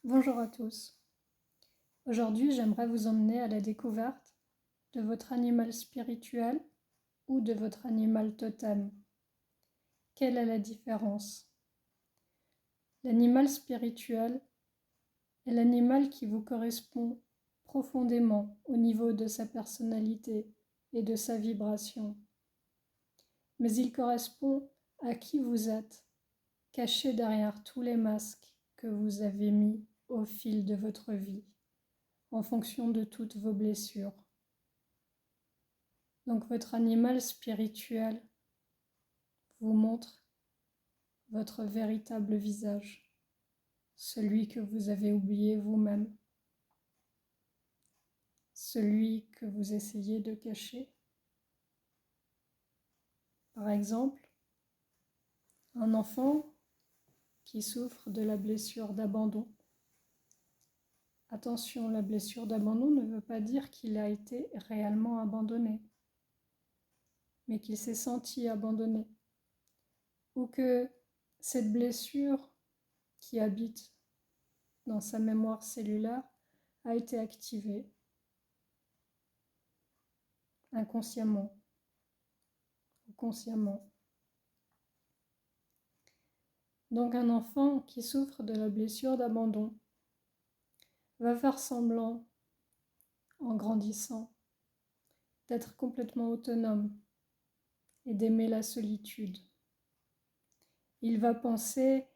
Bonjour à tous. Aujourd'hui, j'aimerais vous emmener à la découverte de votre animal spirituel ou de votre animal totem. Quelle est la différence? L'animal spirituel est l'animal qui vous correspond profondément au niveau de sa personnalité et de sa vibration. Mais il correspond à qui vous êtes, caché derrière tous les masques que vous avez mis au fil de votre vie, en fonction de toutes vos blessures. Donc votre animal spirituel vous montre votre véritable visage, celui que vous avez oublié vous-même, celui que vous essayez de cacher. Par exemple, un enfant qui souffre de la blessure d'abandon. Attention, la blessure d'abandon ne veut pas dire qu'il a été réellement abandonné, mais qu'il s'est senti abandonné, ou que cette blessure qui habite dans sa mémoire cellulaire a été activée inconsciemment ou consciemment. Donc un enfant qui souffre de la blessure d'abandon va faire semblant, en grandissant, d'être complètement autonome et d'aimer la solitude. Il va penser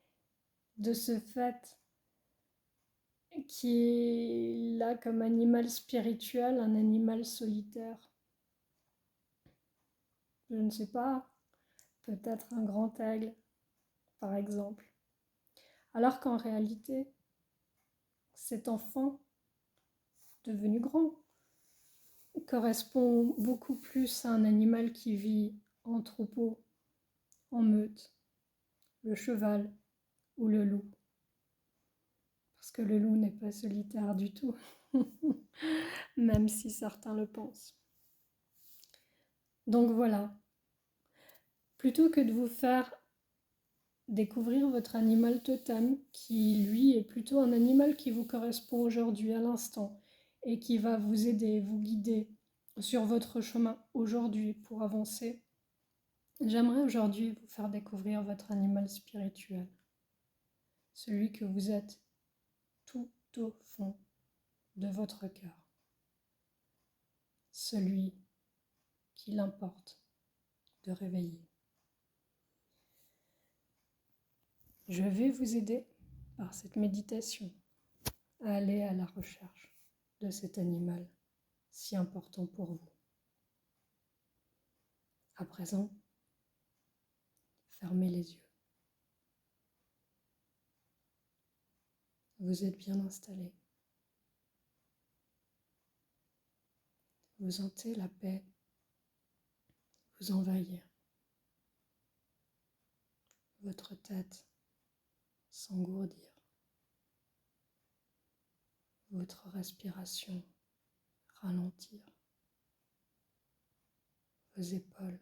de ce fait qu'il a comme animal spirituel un animal solitaire. Je ne sais pas, peut-être un grand aigle, par exemple. Alors qu'en réalité, cet enfant, devenu grand, correspond beaucoup plus à un animal qui vit en troupeau, en meute, le cheval ou le loup. Parce que le loup n'est pas solitaire du tout, même si certains le pensent. Donc voilà, plutôt que de vous faire découvrir votre animal totem, qui lui est plutôt un animal qui vous correspond aujourd'hui à l'instant et qui va vous aider, vous guider sur votre chemin aujourd'hui pour avancer, j'aimerais aujourd'hui vous faire découvrir votre animal spirituel, celui que vous êtes tout au fond de votre cœur, celui qu'il importe de réveiller. Je vais vous aider par cette méditation à aller à la recherche de cet animal si important pour vous. À présent, fermez les yeux. Vous êtes bien installé. Vous sentez la paix vous envahir. Votre tête s'engourdir. Votre respiration ralentir. Vos épaules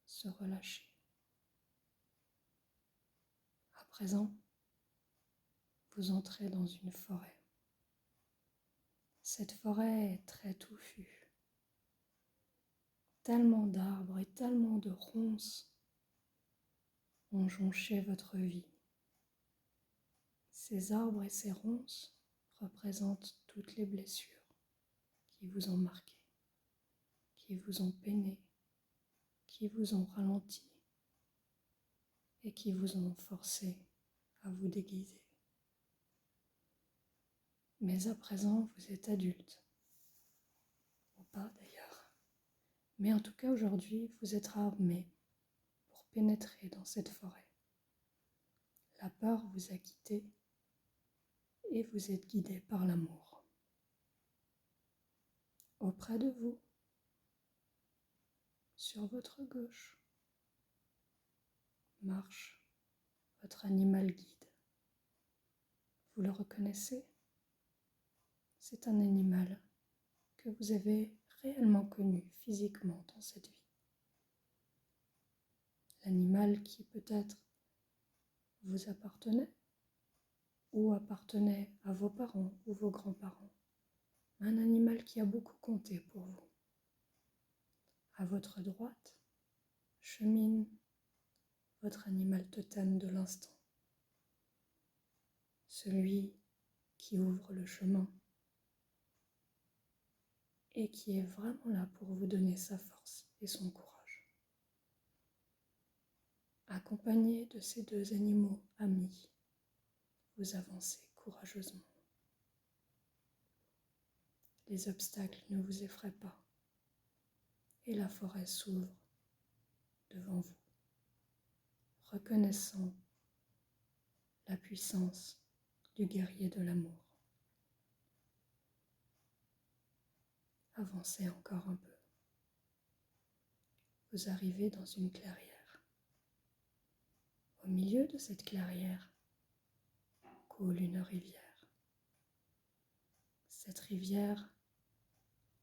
se relâcher. À présent, vous entrez dans une forêt. Cette forêt est très touffue. Tellement d'arbres et tellement de ronces ont jonché votre vie. Ces arbres et ces ronces représentent toutes les blessures qui vous ont marqué, qui vous ont peiné, qui vous ont ralenti et qui vous ont forcé à vous déguiser. Mais à présent, vous êtes adulte, ou pas d'ailleurs. Mais en tout cas, aujourd'hui, vous êtes armé pour pénétrer dans cette forêt. La peur vous a quitté et vous êtes guidé par l'amour. Auprès de vous, sur votre gauche, marche votre animal guide. Vous le reconnaissez? C'est un animal que vous avez réellement connu physiquement dans cette vie. L'animal qui peut-être vous appartenait ou appartenait à vos parents ou vos grands-parents, un animal qui a beaucoup compté pour vous. À votre droite chemine votre animal totem de l'instant, celui qui ouvre le chemin et qui est vraiment là pour vous donner sa force et son courage. Accompagné de ces deux animaux amis, vous avancez courageusement. Les obstacles ne vous effraient pas et la forêt s'ouvre devant vous, reconnaissant la puissance du guerrier de l'amour. Avancez encore un peu. Vous arrivez dans une clairière. Au milieu de cette clairière coule une rivière. Cette rivière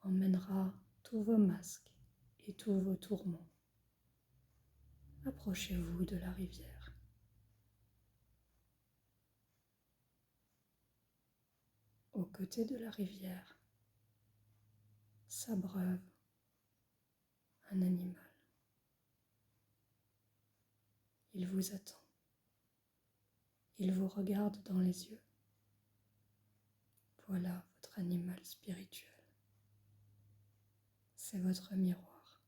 emmènera tous vos masques et tous vos tourments. Approchez-vous de la rivière. Aux côtés de la rivière s'abreuve un animal. Il vous attend. Il vous regarde dans les yeux. Voilà votre animal spirituel. C'est votre miroir.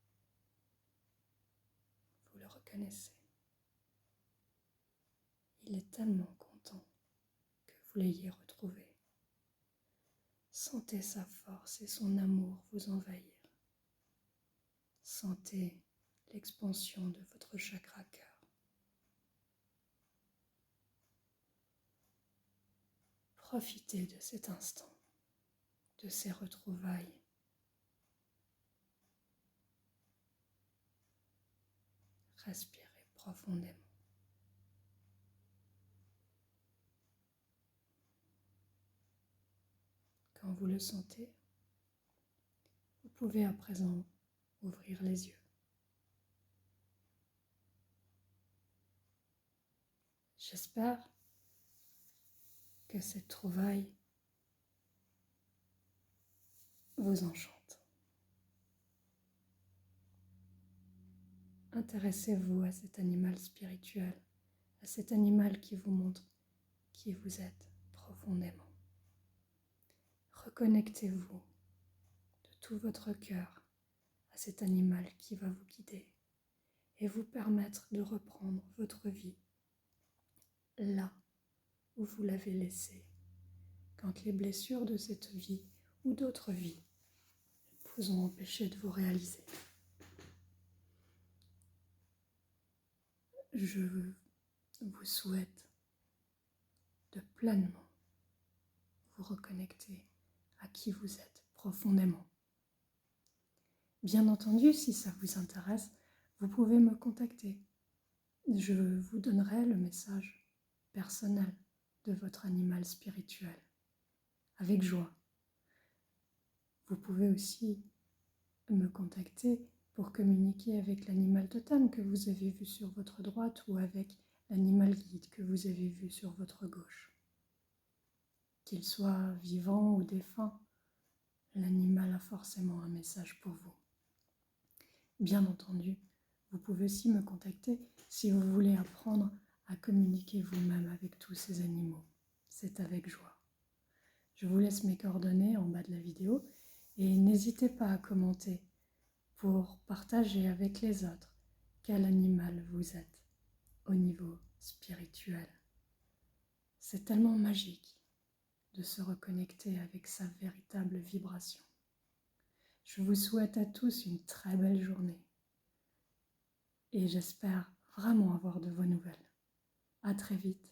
Vous le reconnaissez. Il est tellement content que vous l'ayez retrouvé. Sentez sa force et son amour vous envahir. Sentez l'expansion de votre chakra cœur. Profitez de cet instant, de ces retrouvailles. Respirez profondément. Quand vous le sentez, vous pouvez à présent ouvrir les yeux. J'espère que cette trouvaille vous enchante. Intéressez-vous à cet animal spirituel, à cet animal qui vous montre qui vous êtes profondément. Reconnectez-vous de tout votre cœur à cet animal qui va vous guider et vous permettre de reprendre votre vie là où vous l'avez laissée, quand les blessures de cette vie ou d'autres vies vous ont empêché de vous réaliser. Je vous souhaite de pleinement vous reconnecter à qui vous êtes profondément. Bien entendu, si ça vous intéresse, vous pouvez me contacter. Je vous donnerai le message personnel de votre animal spirituel, avec joie. Vous pouvez aussi me contacter pour communiquer avec l'animal totem que vous avez vu sur votre droite ou avec l'animal guide que vous avez vu sur votre gauche. Qu'il soit vivant ou défunt, l'animal a forcément un message pour vous. Bien entendu, vous pouvez aussi me contacter si vous voulez apprendre à communiquer vous-même avec tous ces animaux. C'est avec joie. Je vous laisse mes coordonnées en bas de la vidéo et n'hésitez pas à commenter pour partager avec les autres quel animal vous êtes au niveau spirituel. C'est tellement magique de se reconnecter avec sa véritable vibration. Je vous souhaite à tous une très belle journée et j'espère vraiment avoir de vos nouvelles. À très vite.